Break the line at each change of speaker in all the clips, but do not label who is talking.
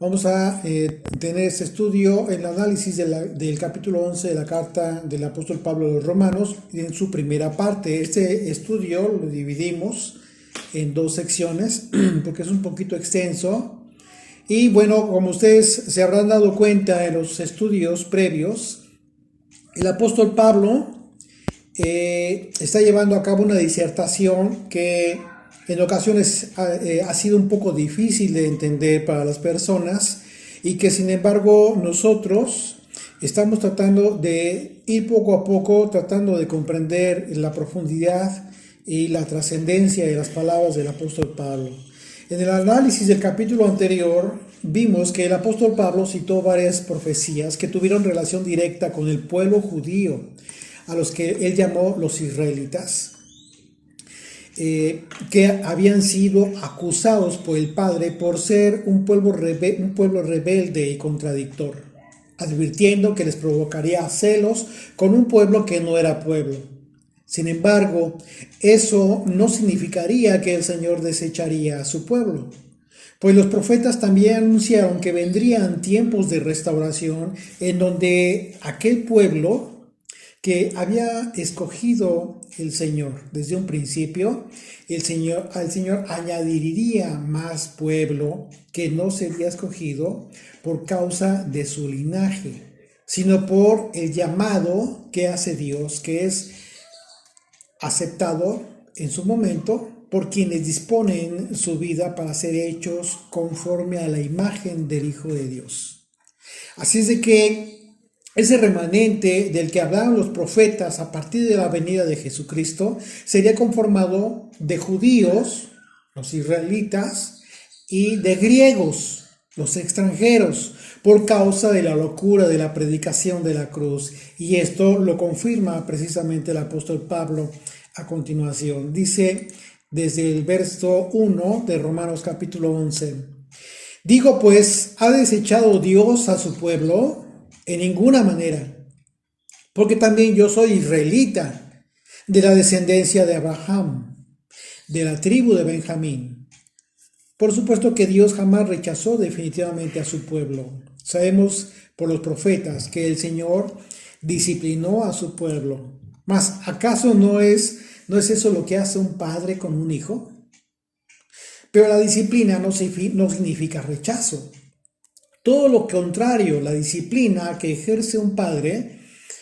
Vamos a tener este estudio, el análisis del capítulo 11 de la carta del apóstol Pablo a los Romanos en su primera parte. Este estudio lo dividimos en dos secciones porque es un poquito extenso. Y bueno, como ustedes se habrán dado cuenta en los estudios previos, el apóstol Pablo está llevando a cabo una disertación que en ocasiones ha sido un poco difícil de entender para las personas y que sin embargo nosotros estamos tratando de ir poco a poco, tratando de comprender la profundidad y la trascendencia de las palabras del apóstol Pablo. En el análisis del capítulo anterior vimos que el apóstol Pablo citó varias profecías que tuvieron relación directa con el pueblo judío, a los que él llamó los israelitas, que habían sido acusados por el Padre por ser un pueblo rebelde y contradictor, advirtiendo que les provocaría celos con un pueblo que no era pueblo. Sin embargo, eso no significaría que el Señor desecharía a su pueblo, pues los profetas también anunciaron que vendrían tiempos de restauración en donde aquel pueblo que había escogido el Señor desde un principio, al Señor añadiría más pueblo que no sería escogido por causa de su linaje, sino por el llamado que hace Dios, que es aceptado en su momento por quienes disponen su vida para ser hechos conforme a la imagen del Hijo de Dios. Así es de que ese remanente del que hablaron los profetas a partir de la venida de Jesucristo sería conformado de judíos, los israelitas, y de griegos, los extranjeros, por causa de la locura de la predicación de la cruz. Y esto lo confirma precisamente el apóstol Pablo a continuación. Dice desde el verso 1 de Romanos capítulo 11. Digo pues, ¿ha desechado Dios a su pueblo? En ninguna manera, porque también yo soy israelita, de la descendencia de Abraham, de la tribu de Benjamín. Por supuesto que Dios jamás rechazó definitivamente a su pueblo. Sabemos por los profetas que el Señor disciplinó a su pueblo. Mas, ¿acaso no es eso lo que hace un padre con un hijo? Pero la disciplina no significa rechazo. Todo lo contrario, la disciplina que ejerce un padre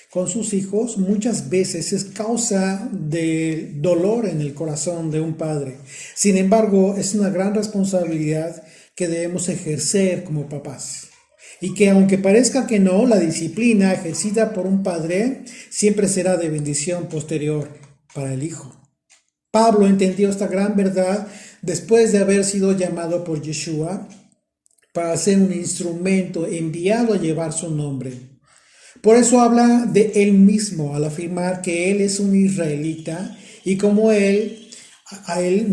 con sus hijos muchas veces es causa de dolor en el corazón de un padre. Sin embargo, es una gran responsabilidad que debemos ejercer como papás. Y que aunque parezca que no, la disciplina ejercida por un padre siempre será de bendición posterior para el hijo. Pablo entendió esta gran verdad después de haber sido llamado por Yeshua para ser un instrumento enviado a llevar su nombre. Por eso habla de él mismo al afirmar que él es un israelita y como a él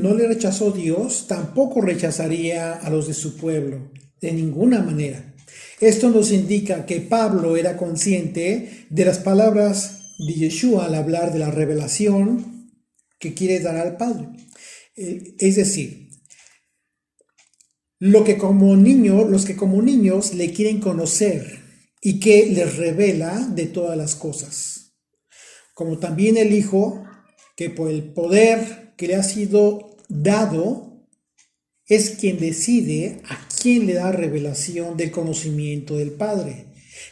no le rechazó Dios, tampoco rechazaría a los de su pueblo, de ninguna manera. Esto nos indica que Pablo era consciente de las palabras de Yeshua al hablar de la revelación que quiere dar al Padre. Es decir, los que como niños le quieren conocer y que les revela de todas las cosas. Como también el Hijo, que por el poder que le ha sido dado, es quien decide a quién le da revelación del conocimiento del Padre.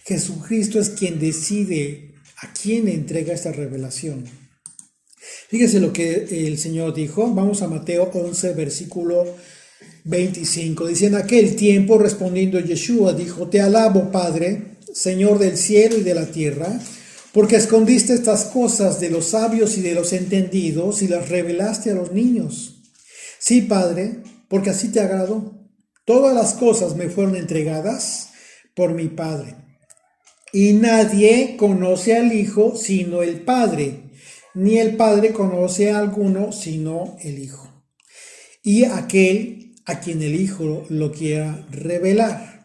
Jesucristo es quien decide a quién le entrega esta revelación. Fíjese lo que el Señor dijo. Vamos a Mateo 11, versículo 25. Dice: en aquel tiempo, respondiendo Yeshua, dijo: Te alabo, Padre, Señor del cielo y de la tierra, porque escondiste estas cosas de los sabios y de los entendidos y las revelaste a los niños. Sí, Padre, porque así te agradó. Todas las cosas me fueron entregadas por mi Padre. Y nadie conoce al Hijo sino el Padre, ni el Padre conoce a alguno sino el Hijo, y aquel a quien el Hijo lo quiera revelar.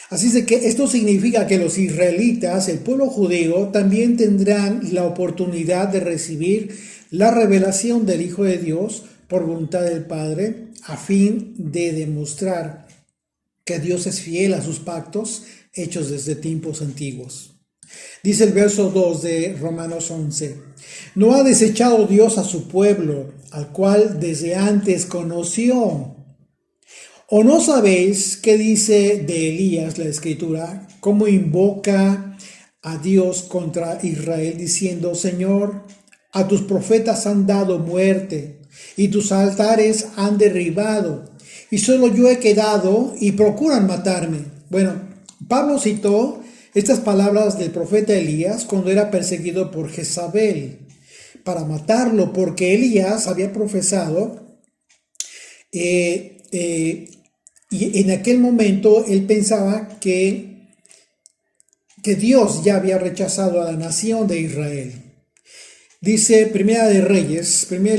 Así es de que esto significa que los israelitas, el pueblo judío, también tendrán la oportunidad de recibir la revelación del Hijo de Dios por voluntad del Padre, a fin de demostrar que Dios es fiel a sus pactos hechos desde tiempos antiguos. Dice el verso 2 de Romanos 11, no ha desechado Dios a su pueblo, al cual desde antes conoció. ¿O no sabéis qué dice de Elías la Escritura? Cómo invoca a Dios contra Israel diciendo, Señor, a tus profetas han dado muerte y tus altares han derribado y solo yo he quedado y procuran matarme. Bueno, Pablo citó estas palabras del profeta Elías cuando era perseguido por Jezabel para matarlo, porque Elías había profesado y en aquel momento él pensaba que Dios ya había rechazado a la nación de Israel. Dice primer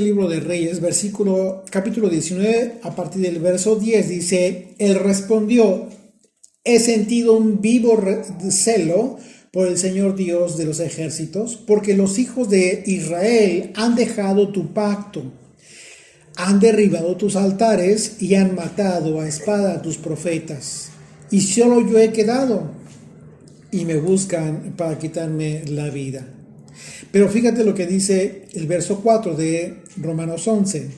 libro de Reyes, capítulo 19, a partir del verso 10, dice, él respondió, he sentido un vivo celo por el Señor Dios de los ejércitos, porque los hijos de Israel han dejado tu pacto, han derribado tus altares y han matado a espada a tus profetas, y solo yo he quedado, y me buscan para quitarme la vida. Pero fíjate lo que dice el verso 4 de Romanos 11.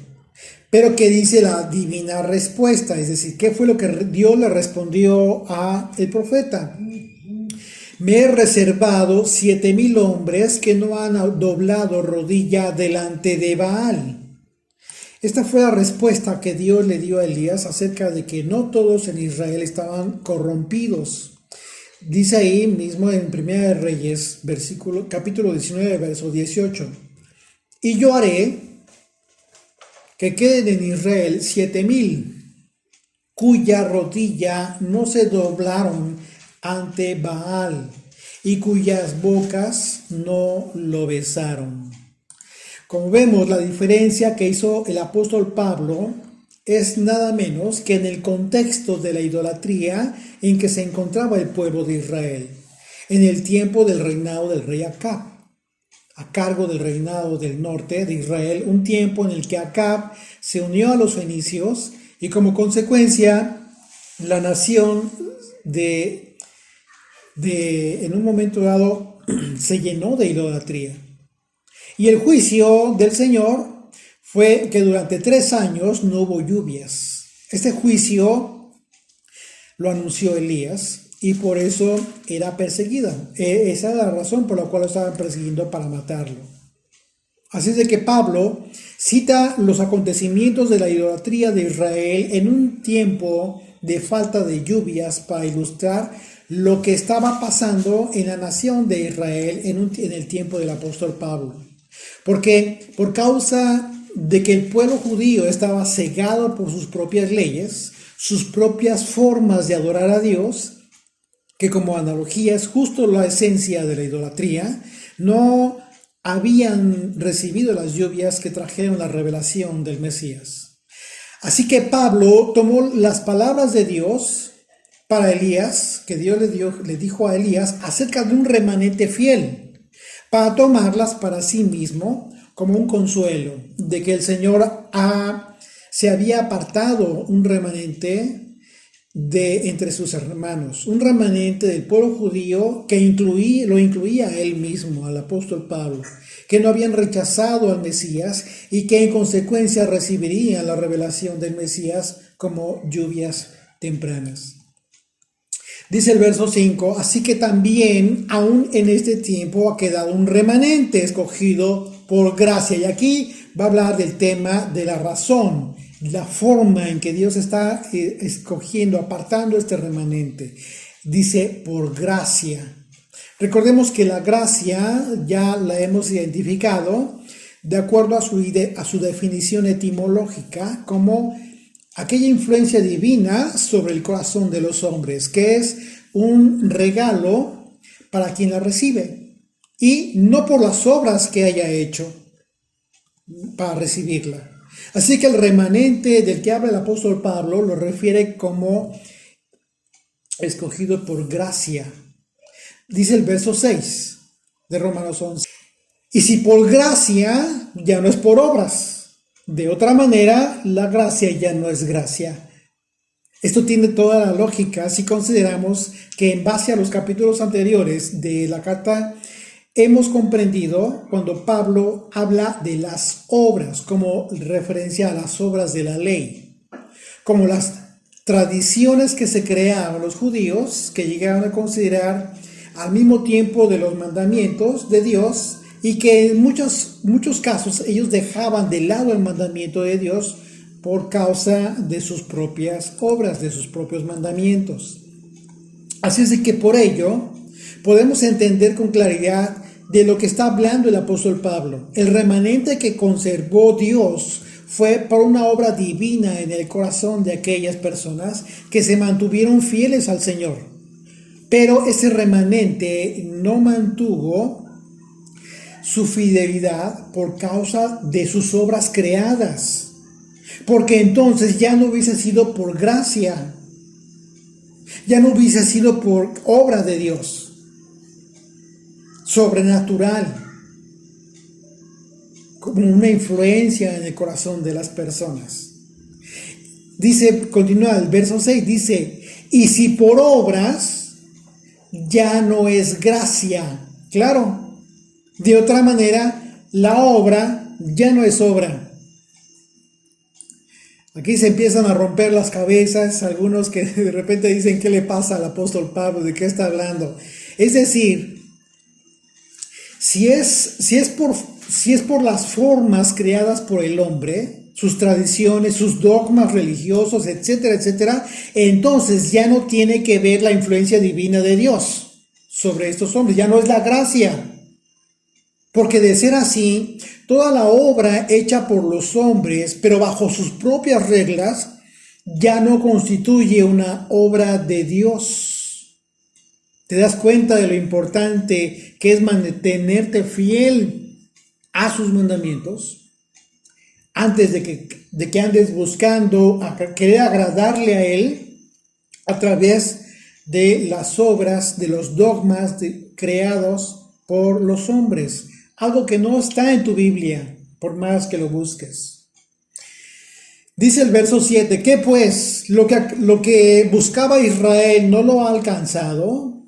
Pero ¿qué dice la divina respuesta? Es decir, ¿qué fue lo que Dios le respondió a el profeta? Me he reservado 7,000 hombres que no han doblado rodilla delante de Baal. Esta fue la respuesta que Dios le dio a Elías acerca de que no todos en Israel estaban corrompidos. Dice ahí mismo en Primera de Reyes, capítulo 19, verso 18. Y yo haré que queden en Israel 7,000, cuya rodilla no se doblaron ante Baal y cuyas bocas no lo besaron. Como vemos, la diferencia que hizo el apóstol Pablo es nada menos que en el contexto de la idolatría en que se encontraba el pueblo de Israel, en el tiempo del reinado del rey Acab, a cargo del reinado del norte de Israel, un tiempo en el que Acab se unió a los fenicios y como consecuencia la nación en un momento dado se llenó de idolatría. Y el juicio del Señor fue que durante 3 años no hubo lluvias. Este juicio lo anunció Elías y por eso era perseguida. Esa es la razón por la cual lo estaban persiguiendo para matarlo. Así es de que Pablo cita los acontecimientos de la idolatría de Israel en un tiempo de falta de lluvias para ilustrar lo que estaba pasando en la nación de Israel en el tiempo del apóstol Pablo. Porque por causa de que el pueblo judío estaba cegado por sus propias leyes, sus propias formas de adorar a Dios, que como analogía es justo la esencia de la idolatría, no habían recibido las lluvias que trajeron la revelación del Mesías. Así que Pablo tomó las palabras de Dios para Elías, que Dios le dijo a Elías acerca de un remanente fiel, para tomarlas para sí mismo como un consuelo de que el Señor se había apartado un remanente de entre sus hermanos, un remanente del pueblo judío que lo incluía a él mismo, al apóstol Pablo, que no habían rechazado al Mesías y que en consecuencia recibirían la revelación del Mesías como lluvias tempranas. Dice el verso 5, así que también aún en este tiempo ha quedado un remanente escogido por gracia. Y aquí va a hablar del tema de la razón, la forma en que Dios está escogiendo, apartando este remanente. Dice por gracia. Recordemos que la gracia ya la hemos identificado de acuerdo a su definición etimológica como aquella influencia divina sobre el corazón de los hombres, que es un regalo para quien la recibe y no por las obras que haya hecho para recibirla. Así que el remanente del que habla el apóstol Pablo lo refiere como escogido por gracia. Dice el verso 6 de Romanos 11. Y si por gracia, ya no es por obras. De otra manera, la gracia ya no es gracia. Esto tiene toda la lógica si consideramos que en base a los capítulos anteriores de la carta hemos comprendido cuando Pablo habla de las obras como referencia a las obras de la ley, como las tradiciones que se creaban los judíos, que llegaron a considerar al mismo tiempo de los mandamientos de Dios y que en muchos casos ellos dejaban de lado el mandamiento de Dios por causa de sus propias obras, de sus propios mandamientos. Así es de que por ello podemos entender con claridad de lo que está hablando el apóstol Pablo. El remanente que conservó Dios fue por una obra divina en el corazón de aquellas personas que se mantuvieron fieles al Señor. Pero ese remanente no mantuvo su fidelidad por causa de sus obras creadas, porque entonces ya no hubiese sido por gracia, ya no hubiese sido por obra de Dios, sobrenatural, como una influencia en el corazón de las personas. Dice, continúa el verso 6, dice, y si por obras ya no es gracia. Claro, de otra manera, la obra ya no es obra. Aquí se empiezan a romper las cabezas, algunos que de repente dicen, ¿qué le pasa al apóstol Pablo? ¿De qué está hablando? Es decir, si es por las formas creadas por el hombre, sus tradiciones, sus dogmas religiosos, etcétera, etcétera, entonces ya no tiene que ver la influencia divina de Dios sobre estos hombres, ya no es la gracia. Porque de ser así, toda la obra hecha por los hombres, pero bajo sus propias reglas, ya no constituye una obra de Dios. ¿Te das cuenta de lo importante que es mantenerte fiel a sus mandamientos? Antes de que andes buscando querer agradarle a Él a través de las obras, de los dogmas creados por los hombres. Algo que no está en tu Biblia, por más que lo busques. Dice el verso 7, ¿qué pues? Lo que buscaba Israel no lo ha alcanzado,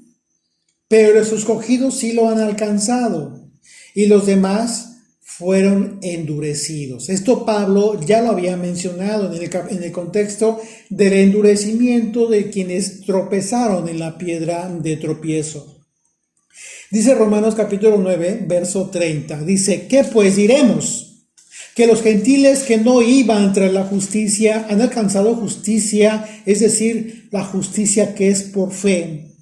pero los escogidos sí lo han alcanzado, y los demás fueron endurecidos. Esto Pablo ya lo había mencionado en el contexto del endurecimiento de quienes tropezaron en la piedra de tropiezo. Dice Romanos capítulo 9, verso 30, dice, ¿qué pues diremos? Que los gentiles que no iban tras la justicia han alcanzado justicia, es decir, la justicia que es por fe.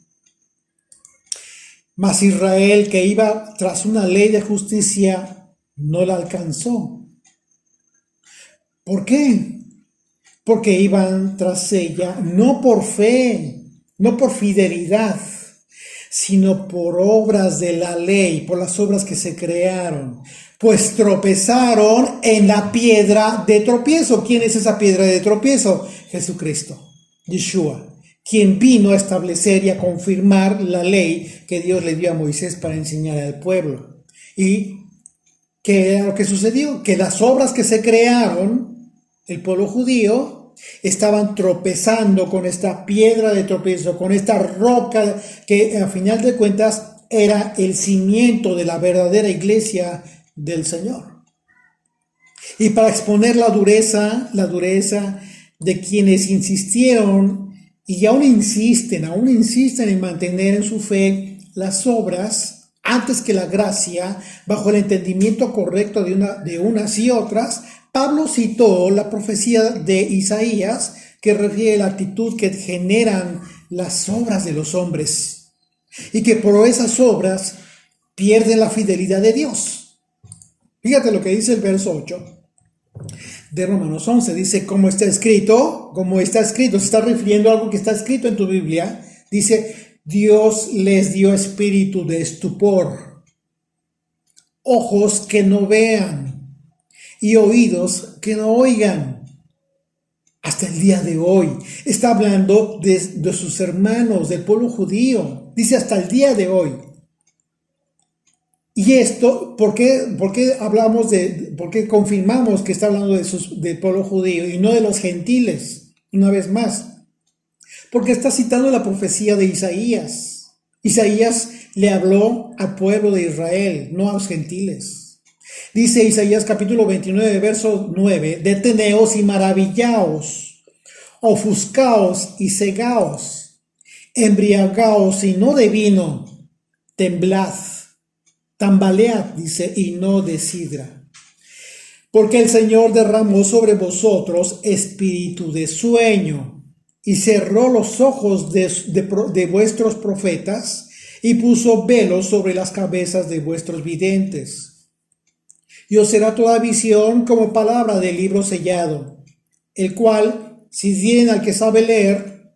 Mas Israel, que iba tras una ley de justicia, no la alcanzó. ¿Por qué? Porque iban tras ella no por fe, no por fidelidad, sino por obras de la ley, por las obras que se crearon, pues tropezaron en la piedra de tropiezo. ¿Quién es esa piedra de tropiezo? Jesucristo, Yeshua, quien vino a establecer y a confirmar la ley que Dios le dio a Moisés para enseñar al pueblo. ¿Y qué era lo que sucedió? Que las obras que se crearon, el pueblo judío, estaban tropezando con esta piedra de tropiezo, con esta roca que a final de cuentas era el cimiento de la verdadera iglesia del Señor. Y para exponer la dureza de quienes insistieron y aún insisten en mantener en su fe las obras antes que la gracia, bajo el entendimiento correcto de unas y otras, Pablo citó la profecía de Isaías que refiere a la actitud que generan las obras de los hombres y que por esas obras pierden la fidelidad de Dios. Fíjate lo que dice el verso 8 de Romanos 11. Dice, como está escrito, se está refiriendo a algo que está escrito en tu Biblia. Dice, Dios les dio espíritu de estupor, ojos que no vean y oídos que no oigan. Hasta el día de hoy. Está hablando de sus hermanos, del pueblo judío. Dice hasta el día de hoy. Y esto, ¿por qué confirmamos que está hablando del pueblo judío y no de los gentiles? Una vez más. porque está citando la profecía de Isaías. Isaías le habló al pueblo de Israel, no a los gentiles. Dice Isaías capítulo 29, verso 9, deteneos y maravillaos, ofuscaos y cegaos, embriagaos y no de vino, temblad, tambalead, dice, y no de sidra. Porque el Señor derramó sobre vosotros espíritu de sueño y cerró los ojos de vuestros profetas y puso velos sobre las cabezas de vuestros videntes. Y os será toda visión como palabra del libro sellado, el cual, si dieren al que sabe leer,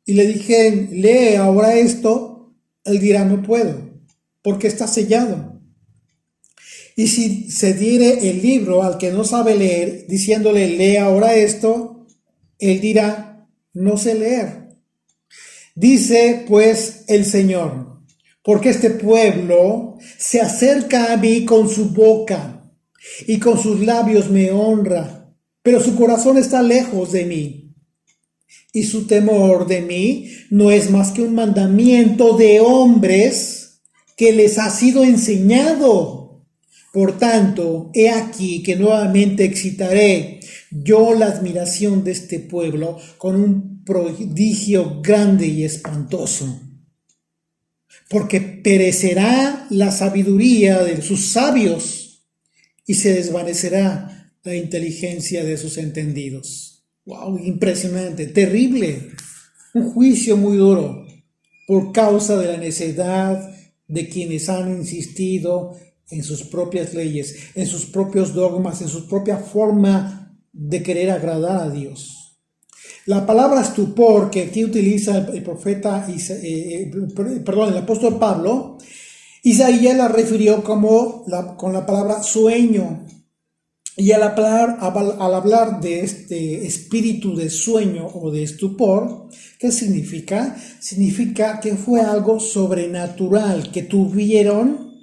y le dijeren, lee ahora esto, él dirá, no puedo, porque está sellado. Y si se diere el libro al que no sabe leer, diciéndole, lee ahora esto, él dirá, no sé leer. Dice pues el Señor, porque este pueblo se acerca a mí con su boca, y con sus labios me honra, pero su corazón está lejos de mí. Y su temor de mí no es más que un mandamiento de hombres que les ha sido enseñado. Por tanto, he aquí que nuevamente excitaré yo la admiración de este pueblo con un prodigio grande y espantoso. Porque perecerá la sabiduría de sus sabios, y se desvanecerá la inteligencia de sus entendidos. ¡Wow! Impresionante, terrible. Un juicio muy duro por causa de la necedad de quienes han insistido en sus propias leyes, en sus propios dogmas, en su propia forma de querer agradar a Dios. La palabra estupor que aquí utiliza el profeta, el apóstol Pablo, Isaías la refirió con la palabra sueño. Y al hablar de este espíritu de sueño o de estupor, ¿qué significa? Significa que fue algo sobrenatural, que tuvieron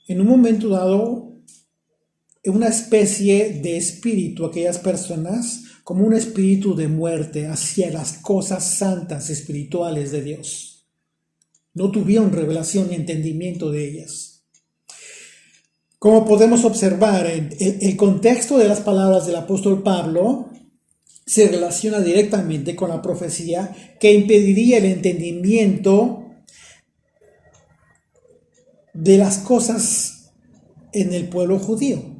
en un momento dado una especie de espíritu, aquellas personas, como un espíritu de muerte hacia las cosas santas espirituales de Dios. No tuvieron revelación ni entendimiento de ellas. Como podemos observar, el contexto de las palabras del apóstol Pablo se relaciona directamente con la profecía que impediría el entendimiento de las cosas en el pueblo judío.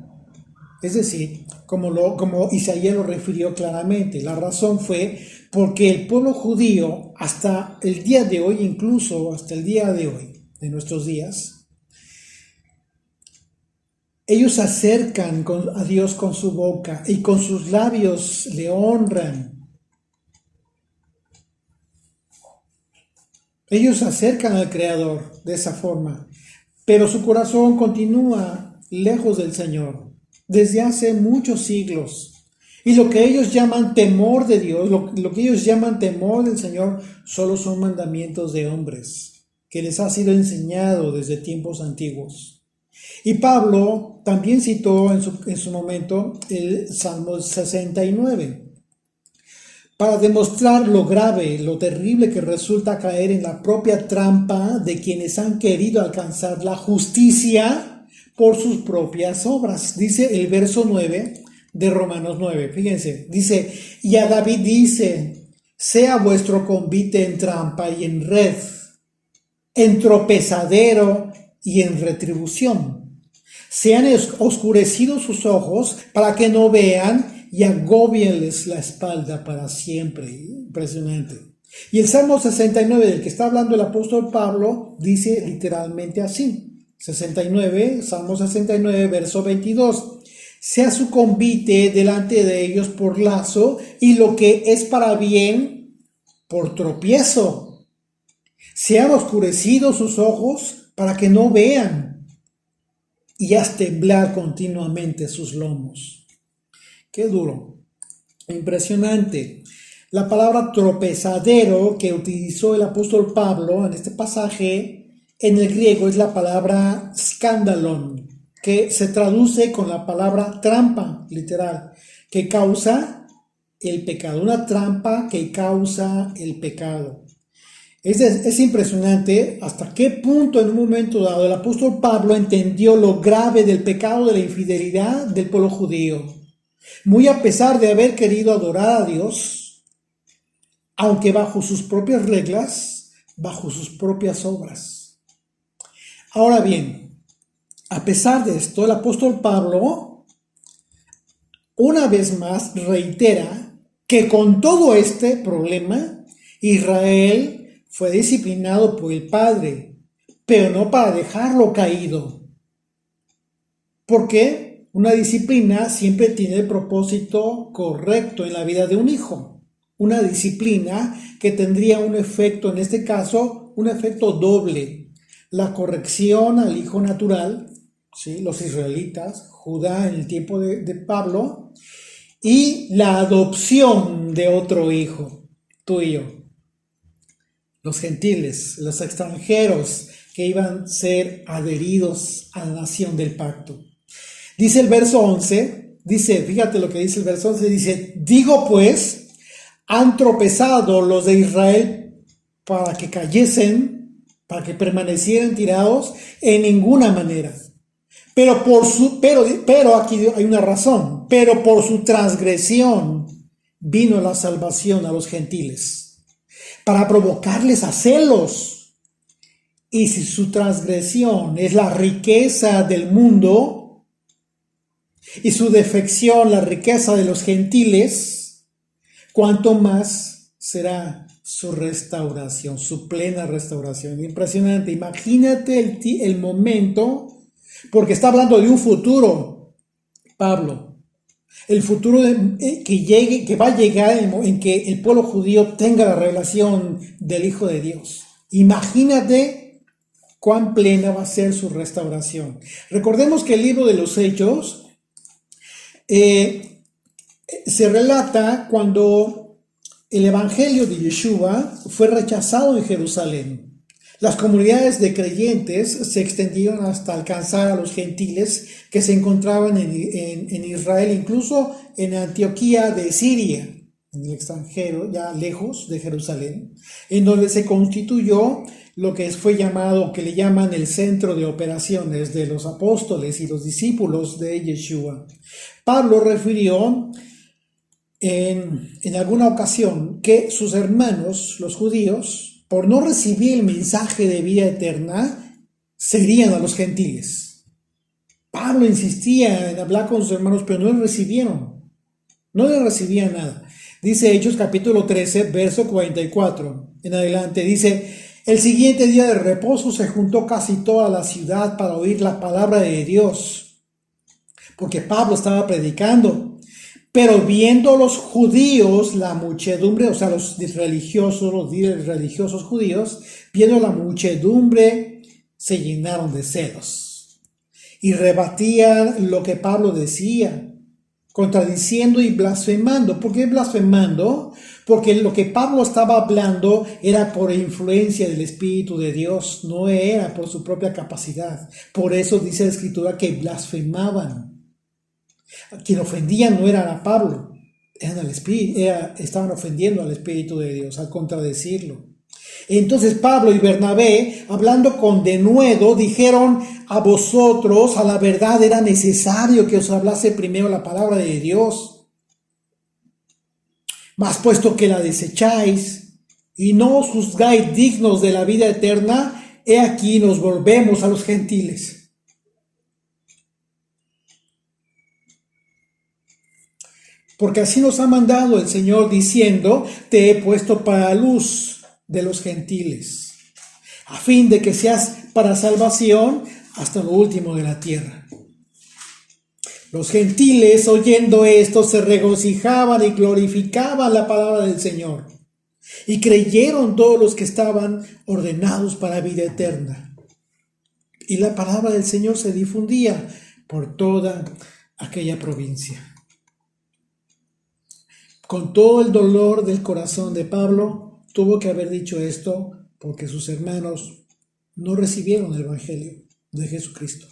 Es decir, como Isaías lo refirió claramente, la razón fue porque el pueblo judío hasta el día de hoy, incluso hasta el día de hoy, de nuestros días, ellos se acercan a Dios con su boca y con sus labios le honran. Ellos se acercan al Creador de esa forma, pero su corazón continúa lejos del Señor desde hace muchos siglos. Y lo que ellos llaman temor de Dios, lo que ellos llaman temor del Señor, solo son mandamientos de hombres, que les ha sido enseñado desde tiempos antiguos. Y Pablo también citó en su momento el Salmo 69, para demostrar lo grave, lo terrible que resulta caer en la propia trampa de quienes han querido alcanzar la justicia por sus propias obras. Dice el verso 9 de Romanos 9, fíjense, dice, y a David dice, sea vuestro convite en trampa y en red, en tropezadero y en retribución. Sean oscurecidos sus ojos para que no vean y agóbienles la espalda para siempre. Impresionante. Y el Salmo 69 del que está hablando el apóstol Pablo dice literalmente así. 69, Salmo 69, verso 22. Sea su convite delante de ellos por lazo y lo que es para bien por tropiezo. Sean oscurecidos sus ojos para que no vean y haz temblar continuamente sus lomos. Qué duro, impresionante. La palabra tropezadero que utilizó el apóstol Pablo en este pasaje en el griego es la palabra skandalon, que se traduce con la palabra trampa, literal, que causa el pecado, una trampa que causa el pecado. Es impresionante hasta qué punto en un momento dado el apóstol Pablo entendió lo grave del pecado de la infidelidad del pueblo judío. Muy a pesar de haber querido adorar a Dios, aunque bajo sus propias reglas, bajo sus propias obras. Ahora bien, a pesar de esto, el apóstol Pablo una vez más reitera que con todo este problema, Israel fue disciplinado por el Padre, pero no para dejarlo caído. Porque una disciplina siempre tiene el propósito correcto en la vida de un hijo. Una disciplina que tendría un efecto, en este caso, un efecto doble. La corrección al hijo natural, ¿sí? Los israelitas, Judá en el tiempo de Pablo, y la adopción de otro hijo, tú y yo. Los gentiles, los extranjeros que iban a ser adheridos a la nación del pacto. Dice el verso 11, fíjate lo que dice el verso 11, dice, digo pues, han tropezado los de Israel para que cayesen, para que permanecieran tirados, en ninguna manera. Pero aquí hay una razón, pero por su transgresión vino la salvación a los gentiles, para provocarles a celos. Y si su transgresión es la riqueza del mundo, y su defección la riqueza de los gentiles, cuánto más será su restauración, su plena restauración. Impresionante, imagínate el momento, porque está hablando de un futuro, Pablo, el futuro que va a llegar en que el pueblo judío tenga la revelación del Hijo de Dios. Imagínate cuán plena va a ser su restauración. Recordemos que el libro de los Hechos se relata cuando el evangelio de Yeshua fue rechazado en Jerusalén. Las comunidades de creyentes se extendieron hasta alcanzar a los gentiles que se encontraban en Israel, incluso en Antioquía de Siria, en el extranjero, ya lejos de Jerusalén, en donde se constituyó lo que fue llamado, que le llaman el centro de operaciones de los apóstoles y los discípulos de Yeshua. Pablo refirió en alguna ocasión que sus hermanos, los judíos, por no recibir el mensaje de vida eterna, serían a los gentiles. Pablo insistía en hablar con sus hermanos, pero no le recibieron. No le recibían nada. Dice Hechos capítulo 13, verso 44 en adelante. Dice, el siguiente día de reposo se juntó casi toda la ciudad para oír la palabra de Dios, porque Pablo estaba predicando. Pero viendo los judíos, la muchedumbre, o sea, los religiosos, los líderes religiosos judíos, viendo la muchedumbre, se llenaron de celos y rebatían lo que Pablo decía, contradiciendo y blasfemando. ¿Por qué blasfemando? Porque lo que Pablo estaba hablando era por influencia del Espíritu de Dios, no era por su propia capacidad. Por eso dice la Escritura que blasfemaban. Quien ofendía no era a Pablo, estaban ofendiendo al Espíritu de Dios al contradecirlo. Entonces Pablo y Bernabé, hablando con denuedo, dijeron a vosotros, a la verdad era necesario que os hablase primero la palabra de Dios. Mas puesto que la desecháis y no os juzgáis dignos de la vida eterna, he aquí nos volvemos a los gentiles. Porque así nos ha mandado el Señor diciendo, te he puesto para luz de los gentiles, a fin de que seas para salvación hasta lo último de la tierra. Los gentiles, oyendo esto, se regocijaban y glorificaban la palabra del Señor, y creyeron todos los que estaban ordenados para vida eterna. Y la palabra del Señor se difundía por toda aquella provincia. Con todo el dolor del corazón de Pablo, tuvo que haber dicho esto porque sus hermanos no recibieron el Evangelio de Jesucristo.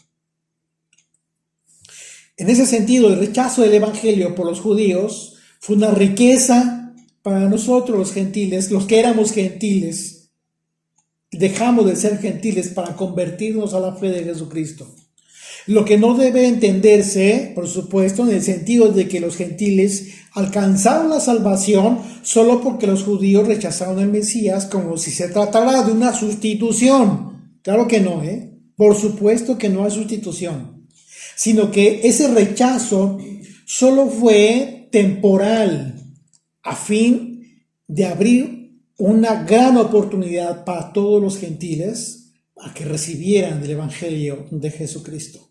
En ese sentido, el rechazo del Evangelio por los judíos Fue una riqueza para nosotros los gentiles, los que éramos gentiles. Dejamos de ser gentiles para convertirnos a la fe de Jesucristo. Lo que no debe entenderse, por supuesto, en el sentido de que los gentiles alcanzaron la salvación solo porque los judíos rechazaron al Mesías, como si se tratara de una sustitución. Claro que no, ¿eh? Por supuesto que no hay sustitución, sino que ese rechazo solo fue temporal, a fin de abrir una gran oportunidad para todos los gentiles a que recibieran el Evangelio de Jesucristo.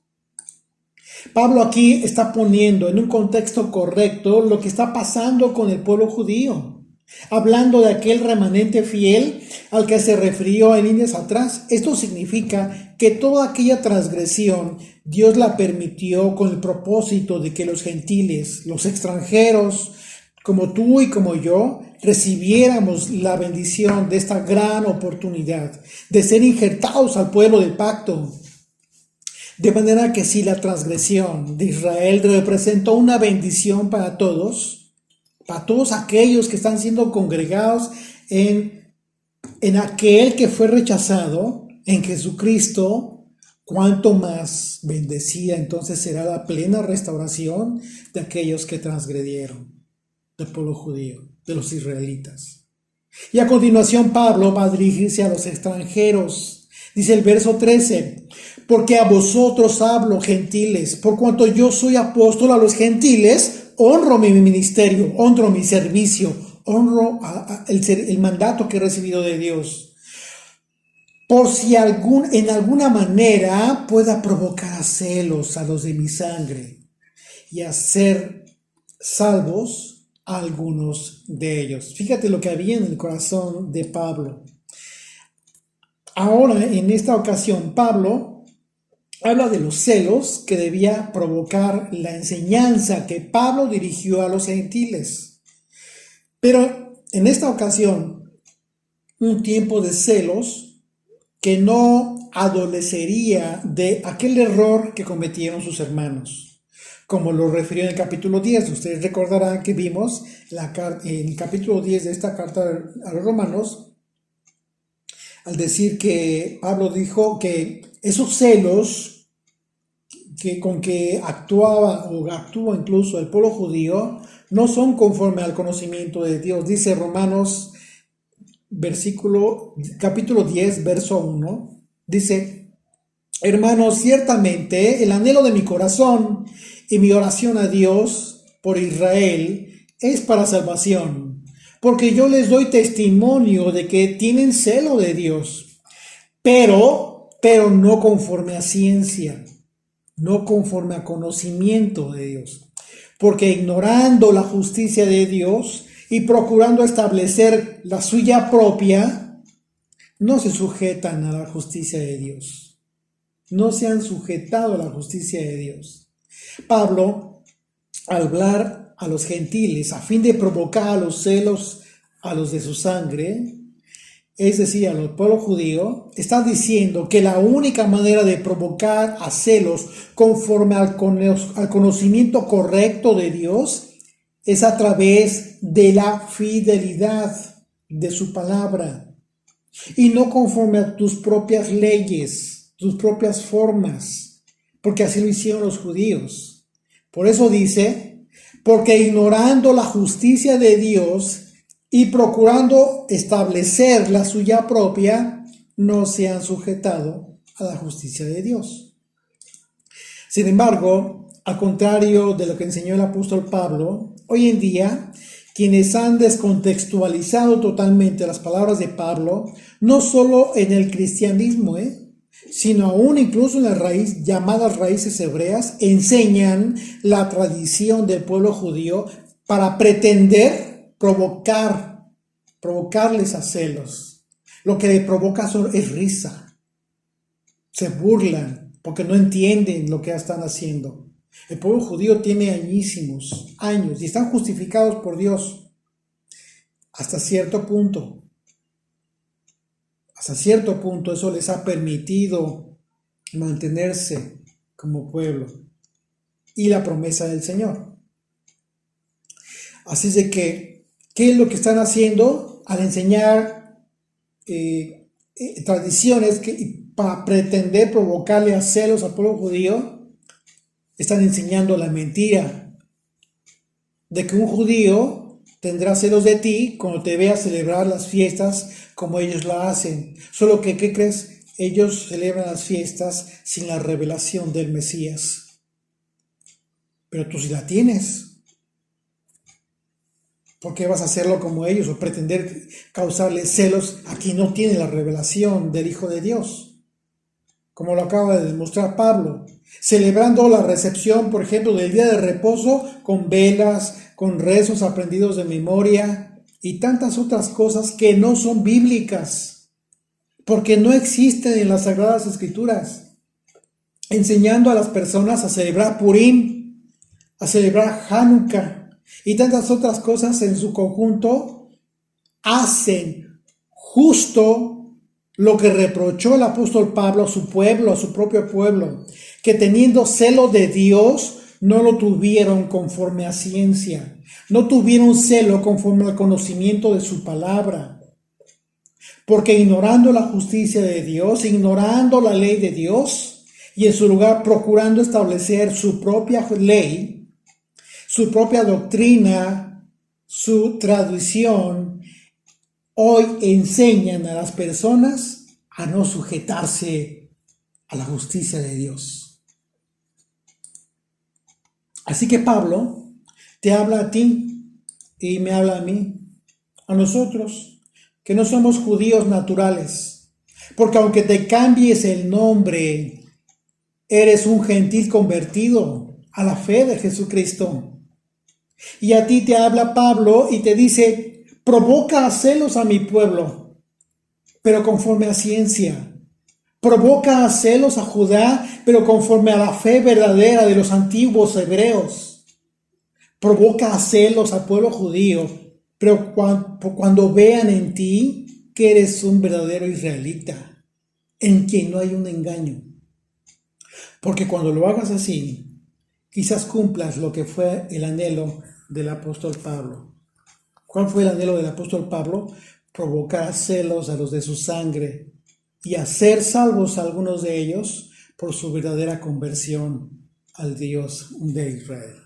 Pablo aquí está poniendo en un contexto correcto lo que está pasando con el pueblo judío, hablando de aquel remanente fiel al que se refirió en líneas atrás. Esto significa que toda aquella transgresión Dios la permitió con el propósito de que los gentiles, los extranjeros, como tú y como yo, recibiéramos la bendición de esta gran oportunidad de ser injertados al pueblo del pacto. De manera que si la transgresión de Israel representó una bendición para todos aquellos que están siendo congregados en aquel que fue rechazado, en Jesucristo, cuánto más bendecida entonces será la plena restauración de aquellos que transgredieron, del pueblo judío, de los israelitas. Y a continuación Pablo va a dirigirse a los extranjeros. Dice el verso 13, porque a vosotros hablo, gentiles, por cuanto yo soy apóstol a los gentiles, honro mi ministerio, honro mi servicio, honro el mandato que he recibido de Dios. Por si en alguna manera pueda provocar a celos a los de mi sangre y hacer salvos a algunos de ellos. Fíjate lo que había en el corazón de Pablo. Ahora, en esta ocasión, Pablo habla de los celos que debía provocar la enseñanza que Pablo dirigió a los gentiles. Pero en esta ocasión, un tiempo de celos que no adolecería de aquel error que cometieron sus hermanos, como lo refirió en el capítulo 10. Ustedes recordarán que vimos en el capítulo 10 de esta carta a los romanos, al decir que Pablo dijo que esos celos con que actuaba o actúa incluso el pueblo judío no son conforme al conocimiento de Dios. Dice Romanos capítulo 10, verso 1, dice: hermanos, ciertamente el anhelo de mi corazón y mi oración a Dios por Israel es para salvación, porque yo les doy testimonio de que tienen celo de Dios, pero no conforme a ciencia, no conforme a conocimiento de Dios, porque ignorando la justicia de Dios y procurando establecer la suya propia, no se sujetan a la justicia de Dios, no se han sujetado a la justicia de Dios. Pablo, al hablar a los gentiles a fin de provocar a los celos a los de su sangre, es decir, al pueblo judío, está diciendo que la única manera de provocar a celos conforme al conocimiento correcto de Dios es a través de la fidelidad de su palabra y no conforme a tus propias leyes, tus propias formas, porque así lo hicieron los judíos. Por eso dice: porque ignorando la justicia de Dios y procurando establecer la suya propia, no se han sujetado a la justicia de Dios. Sin embargo, al contrario de lo que enseñó el apóstol Pablo, hoy en día, quienes han descontextualizado totalmente las palabras de Pablo, no solo en el cristianismo, sino aún incluso en las llamadas raíces hebreas, enseñan la tradición del pueblo judío para pretender provocarles a celos. Lo que le provoca es risa. Se burlan porque no entienden lo que están haciendo. El pueblo judío tiene años y están justificados por Dios hasta cierto punto. Hasta cierto punto eso les ha permitido mantenerse como pueblo y la promesa del Señor. Así es de que, ¿qué es lo que están haciendo al enseñar tradiciones para pretender provocarle a celos al pueblo judío? Están enseñando la mentira de que un judío tendrá celos de ti cuando te vea celebrar las fiestas como ellos la hacen. Solo que, ¿qué crees? Ellos celebran las fiestas sin la revelación del Mesías. Pero tú sí la tienes. ¿Por qué vas a hacerlo como ellos o pretender causarle celos a quien no tiene la revelación del Hijo de Dios? Como lo acaba de demostrar Pablo, celebrando la recepción, por ejemplo, del día de reposo con velas, con rezos aprendidos de memoria y tantas otras cosas que no son bíblicas, porque no existen en las Sagradas Escrituras, enseñando a las personas a celebrar Purim, a celebrar Hanukkah y tantas otras cosas en su conjunto, hacen justo lo que reprochó el apóstol Pablo a su pueblo, a su propio pueblo, que teniendo celo de Dios, no lo tuvieron conforme a ciencia, no tuvieron celo conforme al conocimiento de su palabra, porque ignorando la justicia de Dios, ignorando la ley de Dios, y en su lugar procurando establecer su propia ley, su propia doctrina, su tradición, hoy enseñan a las personas a no sujetarse a la justicia de Dios. Así que Pablo te habla a ti y me habla a mí, a nosotros, que no somos judíos naturales, porque aunque te cambies el nombre, eres un gentil convertido a la fe de Jesucristo. Y a ti te habla Pablo y te dice, provoca a celos a mi pueblo, pero conforme a ciencia. Provoca a celos a Judá, pero conforme a la fe verdadera de los antiguos hebreos. Provoca a celos al pueblo judío, pero cuando vean en ti que eres un verdadero israelita, en quien no hay un engaño. Porque cuando lo hagas así, quizás cumplas lo que fue el anhelo del apóstol Pablo. ¿Cuál fue el anhelo del apóstol Pablo? Provocar celos a los de su sangre y hacer salvos a algunos de ellos por su verdadera conversión al Dios de Israel.